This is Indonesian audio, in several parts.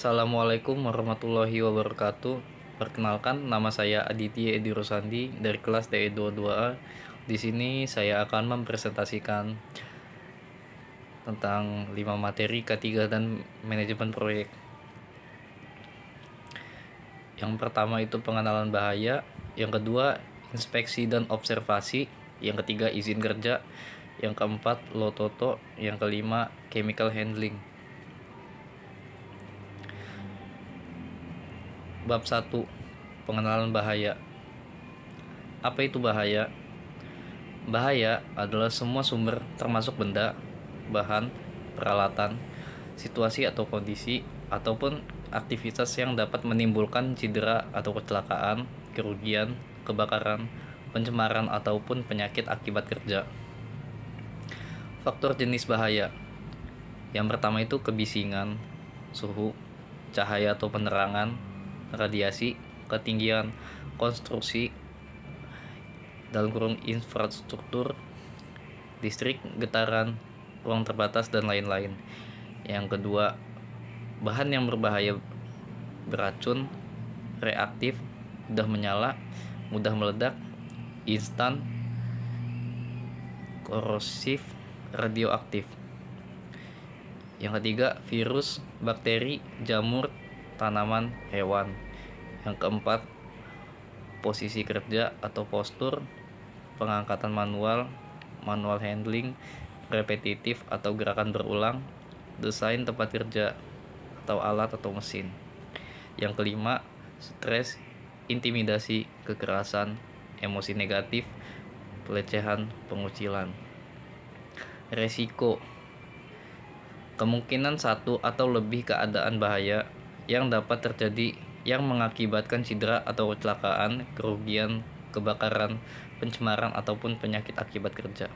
Assalamualaikum warahmatullahi wabarakatuh. Perkenalkan, nama saya Aditya Edi Rusandi dari kelas DE22A. Di sini saya akan mempresentasikan tentang 5 materi K3 dan manajemen proyek. Yang pertama itu pengenalan bahaya, yang kedua inspeksi dan observasi, yang ketiga izin kerja, yang keempat lototo, yang kelima chemical handling. Bab 1. Pengenalan bahaya. Apa itu bahaya? Bahaya adalah semua sumber termasuk benda, bahan, peralatan, situasi atau kondisi, ataupun aktivitas yang dapat menimbulkan cedera atau kecelakaan, kerugian, kebakaran, pencemaran, ataupun penyakit akibat kerja. Faktor jenis bahaya. Yang pertama itu kebisingan, suhu, cahaya atau penerangan, radiasi, ketinggian, konstruksi, dalam kurung infrastruktur, listrik, getaran, ruang terbatas, dan lain-lain. Yang kedua, bahan yang berbahaya, beracun, reaktif, mudah menyala, mudah meledak, instan, korosif, radioaktif. Yang ketiga, virus, bakteri, jamur, tanaman, hewan. Yang keempat, posisi kerja atau postur, pengangkatan manual, manual handling, repetitif atau gerakan berulang, desain tempat kerja atau alat atau mesin. Yang kelima, stres, intimidasi, kekerasan, emosi negatif, pelecehan, pengucilan. Resiko, kemungkinan satu atau lebih keadaan bahaya yang dapat terjadi yang mengakibatkan cedera atau kecelakaan, kerugian, kebakaran, pencemaran, ataupun penyakit akibat kerja.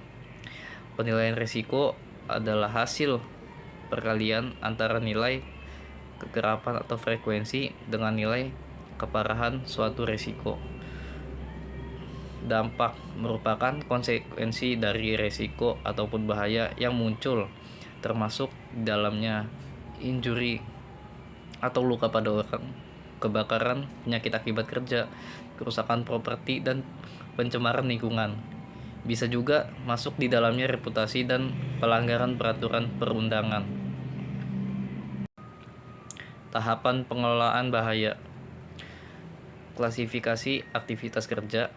Penilaian risiko adalah hasil perkalian antara nilai kekerapan atau frekuensi dengan nilai keparahan suatu risiko. Dampak merupakan konsekuensi dari risiko ataupun bahaya yang muncul, termasuk dalamnya injury atau luka pada orang, kebakaran, penyakit akibat kerja, kerusakan properti, dan pencemaran lingkungan. Bisa juga masuk di dalamnya reputasi dan pelanggaran peraturan perundangan. Tahapan pengelolaan bahaya. Klasifikasi aktivitas kerja,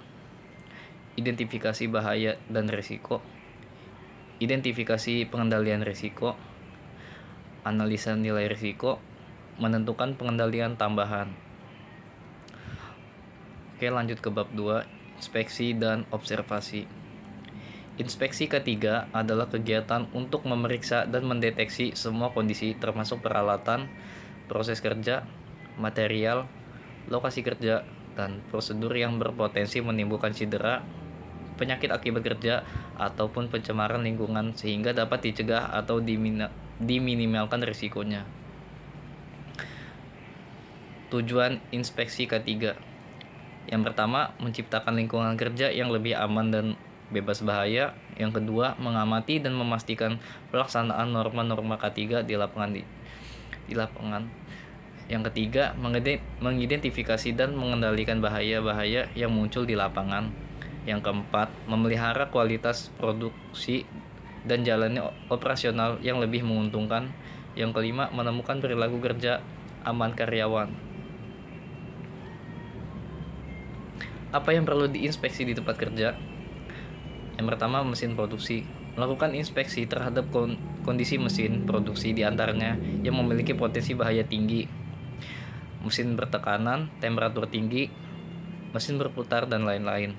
identifikasi bahaya dan risiko, identifikasi pengendalian risiko, analisa nilai risiko, menentukan pengendalian tambahan. Oke, lanjut ke bab 2, inspeksi dan observasi. Inspeksi ketiga adalah kegiatan untuk memeriksa dan mendeteksi semua kondisi termasuk peralatan, proses kerja, material, lokasi kerja, dan prosedur yang berpotensi menimbulkan cedera, penyakit akibat kerja, ataupun pencemaran lingkungan sehingga dapat dicegah atau diminimalkan risikonya. Tujuan inspeksi ketiga. Yang pertama, menciptakan lingkungan kerja yang lebih aman dan bebas bahaya. Yang kedua, mengamati dan memastikan pelaksanaan norma-norma K3 di lapangan. Yang ketiga, mengidentifikasi dan mengendalikan bahaya-bahaya yang muncul di lapangan. Yang keempat, memelihara kualitas produksi dan jalannya operasional yang lebih menguntungkan. Yang kelima, menemukan perilaku kerja aman karyawan. Apa yang perlu diinspeksi di tempat kerja? Yang pertama, mesin produksi. Melakukan inspeksi terhadap kondisi mesin produksi diantaranya yang memiliki potensi bahaya tinggi, mesin bertekanan, temperatur tinggi, mesin berputar, dan lain-lain.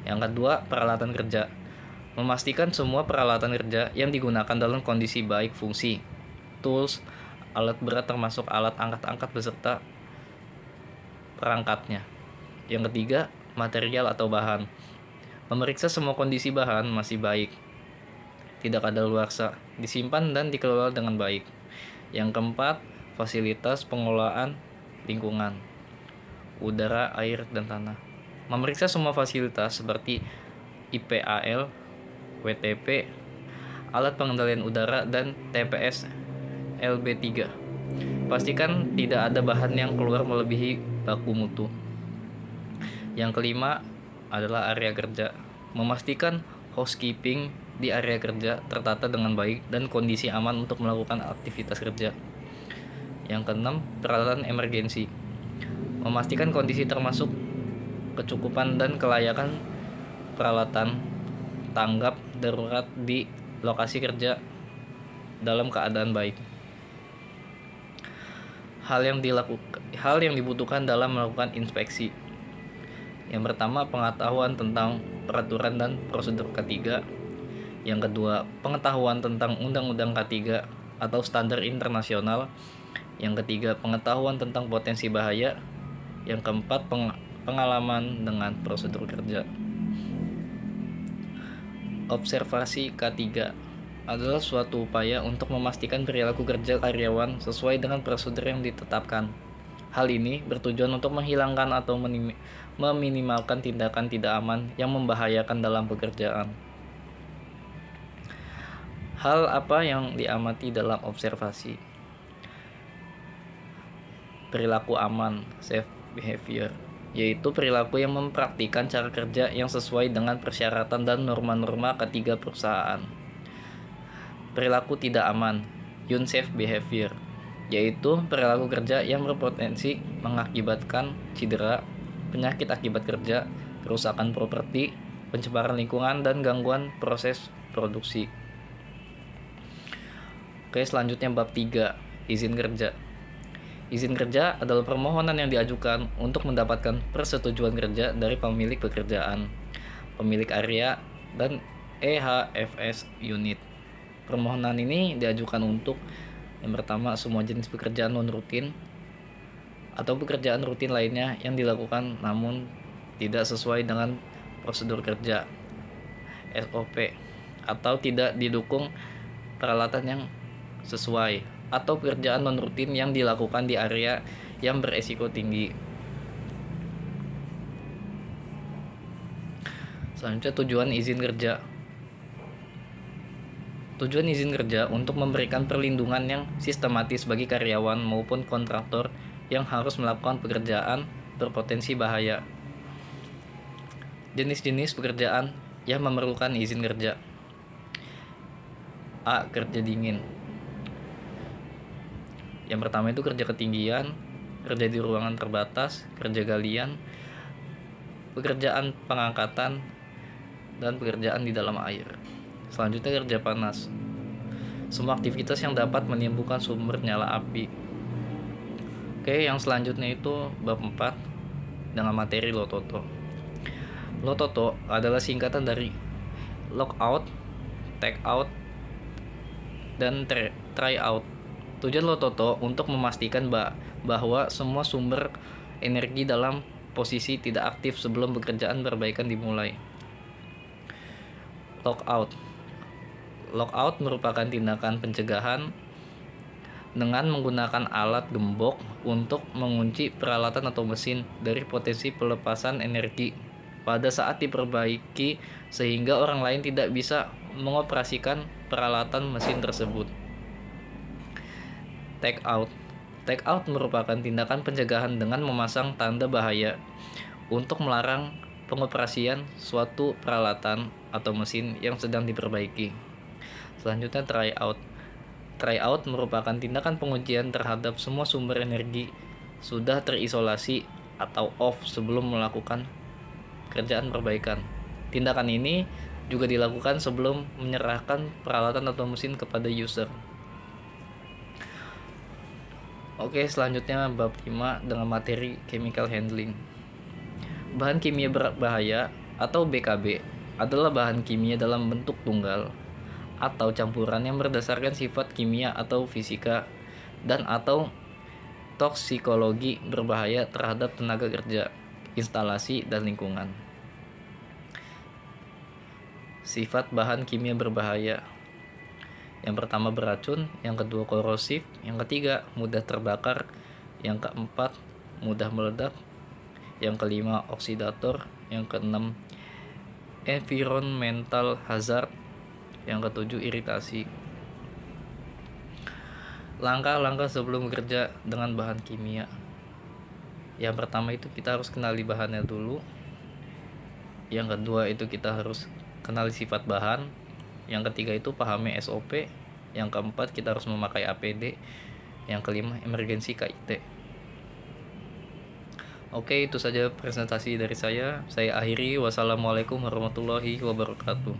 Yang kedua, peralatan kerja. Memastikan semua peralatan kerja yang digunakan dalam kondisi baik fungsi, tools, alat berat termasuk alat angkat-angkat beserta perangkatnya. Yang ketiga, material atau bahan. Memeriksa semua kondisi bahan masih baik, tidak kadaluarsa, disimpan dan dikelola dengan baik. Yang keempat, fasilitas pengelolaan lingkungan, udara, air, dan tanah. Memeriksa semua fasilitas seperti IPAL, WTP, alat pengendalian udara, dan TPS LB3. Pastikan tidak ada bahan yang keluar melebihi baku mutu. Yang kelima adalah area kerja. Memastikan housekeeping di area kerja tertata dengan baik dan kondisi aman untuk melakukan aktivitas kerja. Yang keenam, peralatan emergensi. Memastikan kondisi termasuk kecukupan dan kelayakan peralatan tanggap darurat di lokasi kerja dalam keadaan baik. Hal yang dibutuhkan dalam melakukan inspeksi. Yang pertama, pengetahuan tentang peraturan dan prosedur K3. Yang kedua, pengetahuan tentang undang-undang K3 atau standar internasional. Yang ketiga, pengetahuan tentang potensi bahaya. Yang keempat, pengalaman dengan prosedur kerja. Observasi K3 adalah suatu upaya untuk memastikan perilaku kerja karyawan sesuai dengan prosedur yang ditetapkan. Hal ini bertujuan untuk menghilangkan atau meminimalkan tindakan tidak aman yang membahayakan dalam pekerjaan. Hal apa yang diamati dalam observasi? Perilaku aman, safe behavior, yaitu perilaku yang mempraktikkan cara kerja yang sesuai dengan persyaratan dan norma-norma K3 perusahaan. Perilaku tidak aman, unsafe behavior, yaitu perilaku kerja yang berpotensi mengakibatkan cedera, penyakit akibat kerja, kerusakan properti, pencemaran lingkungan, dan gangguan proses produksi. Oke, selanjutnya bab 3, izin kerja. Izin kerja adalah permohonan yang diajukan untuk mendapatkan persetujuan kerja dari pemilik pekerjaan, pemilik area, dan EHFS unit. Permohonan ini diajukan untuk yang pertama, semua jenis pekerjaan non-rutin atau pekerjaan rutin lainnya yang dilakukan namun tidak sesuai dengan prosedur kerja SOP atau tidak didukung peralatan yang sesuai, atau pekerjaan non-rutin yang dilakukan di area yang beresiko tinggi. Selanjutnya, tujuan izin kerja. Tujuan izin kerja untuk memberikan perlindungan yang sistematis bagi karyawan maupun kontraktor yang harus melakukan pekerjaan berpotensi bahaya. Jenis-jenis pekerjaan yang memerlukan izin kerja. A. Kerja dingin. Yang pertama itu kerja ketinggian, kerja di ruangan terbatas, kerja galian, pekerjaan pengangkatan, dan pekerjaan di dalam air. Selanjutnya, kerja panas. Semua aktivitas yang dapat menimbulkan sumber nyala api. Oke, yang selanjutnya itu bab 4 dengan materi LOTOTO. LOTOTO adalah singkatan dari lockout, take out, dan try out. Tujuan LOTOTO untuk memastikan bahwa semua sumber energi dalam posisi tidak aktif sebelum pekerjaan perbaikan dimulai. Lockout. Lockout merupakan tindakan pencegahan dengan menggunakan alat gembok untuk mengunci peralatan atau mesin dari potensi pelepasan energi pada saat diperbaiki sehingga orang lain tidak bisa mengoperasikan peralatan mesin tersebut. Take out. Take out merupakan tindakan pencegahan dengan memasang tanda bahaya untuk melarang pengoperasian suatu peralatan atau mesin yang sedang diperbaiki. Selanjutnya, try out. Try out merupakan tindakan pengujian terhadap semua sumber energi sudah terisolasi atau off sebelum melakukan kerjaan perbaikan. Tindakan ini juga dilakukan sebelum menyerahkan peralatan atau mesin kepada user. Oke, selanjutnya bab 5 dengan materi chemical handling. Bahan kimia berbahaya atau BKB adalah bahan kimia dalam bentuk tunggal atau campuran yang berdasarkan sifat kimia atau fisika dan atau toksikologi berbahaya terhadap tenaga kerja, instalasi, dan lingkungan. Sifat bahan kimia berbahaya. Yang pertama, beracun, yang kedua, korosif, yang ketiga, mudah terbakar, yang keempat, mudah meledak, yang kelima, oksidator, yang keenam, environmental hazard, yang ketujuh, iritasi. langkah-langkah sebelum bekerja dengan bahan kimia. Yang pertama itu kita harus kenali bahannya dulu. Yang kedua itu kita harus kenali sifat bahan. Yang ketiga itu pahami SOP. Yang keempat kita harus memakai APD. Yang kelima emergensi KIT. Oke, itu saja presentasi dari saya. Saya akhiri. Wassalamualaikum warahmatullahi wabarakatuh.